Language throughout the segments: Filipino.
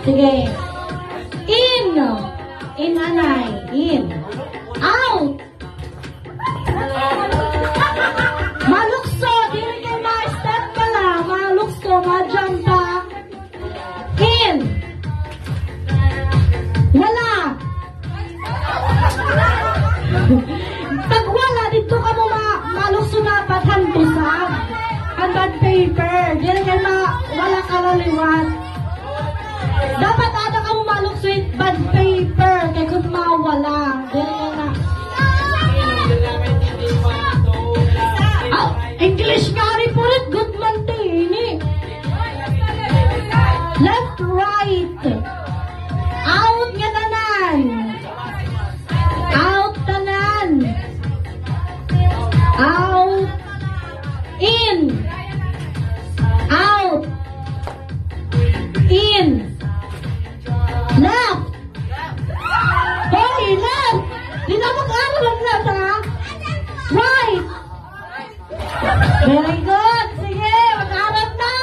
Sige. In. In, anay. In. Out. Malukso. Dili kayo ma-step ka lang. Malukso. Ma-jump pa. In. Wala. Pag wala, dito ka mo malukso na pathantusan. Ang bad paper. Dili kayo wala ka laliwat. Dapat ada ka mo malukso yung bad paper. Kaya kung mawala. Dili kayo na. Oh, English nga rin po rin. Good man din. Left, right. Out nga tanan. Out tanan. Out. In. Out. In. Left. Hoy, left. Di na mag-ano lang left, ha? Right. Very good. Sige, mag-arap na.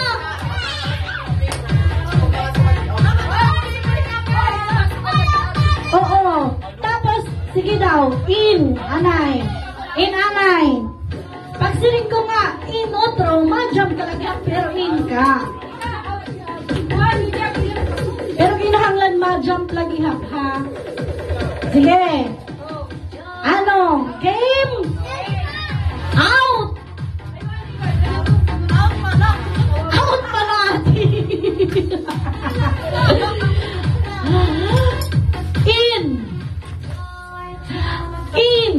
Oo. Tapos, sige daw. In, anay. In, anay. Pag siring ko nga, in, otro, ma-jump talaga, pero in ka. Pero kinahanglan ma-jump lagi, ha? Sige. Ano? Game? Out! Out palati! In! In!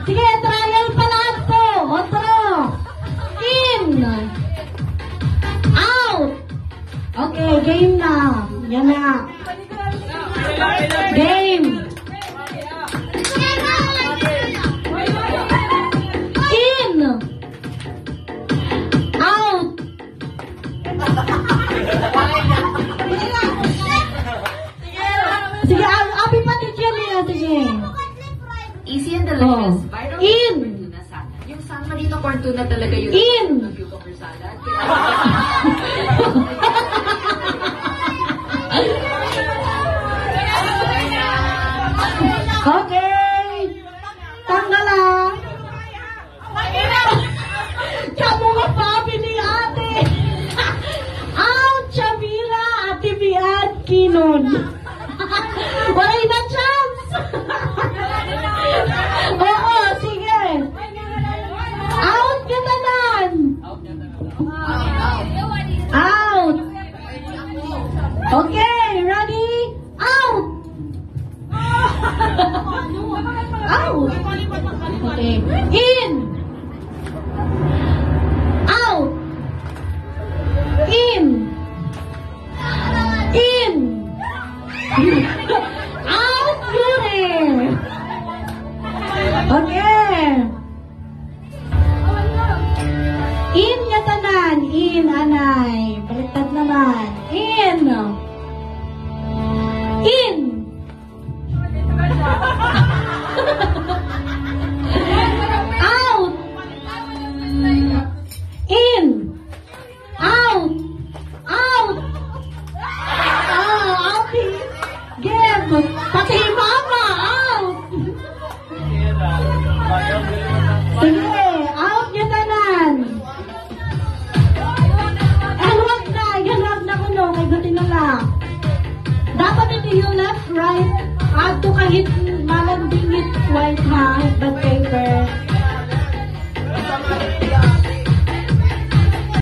Sige, trial pala ito. Otro. In! Out! Okay, game na. Yan na. Game! In! Out! Sige, abi pa teacher niya. Sige. Easy and delicious. In! Yung San Marino corn tuna talaga yun. In! Cucumber salad. Okay! Tanggal lang! Kamu nga papi ni ate! Out! Chamila! Ate Biad Kinon! Wala na chance! Oo! Sige! Out ka tanan! Out! Okay! Ready? Out! Out! Okay. In! Out! In! In! Out! Yuri! Okay. In nga tanan. In, anay. Baliktad naman. In! In! Out! In! Out! Out! Out! Game! Pati mama! Out! Sige! Out niya tanan! Huwag na! Huwag na kuno! Kay gutin na lang! Dapat ito yung left, right, ato kahit malandingit, white, ha? But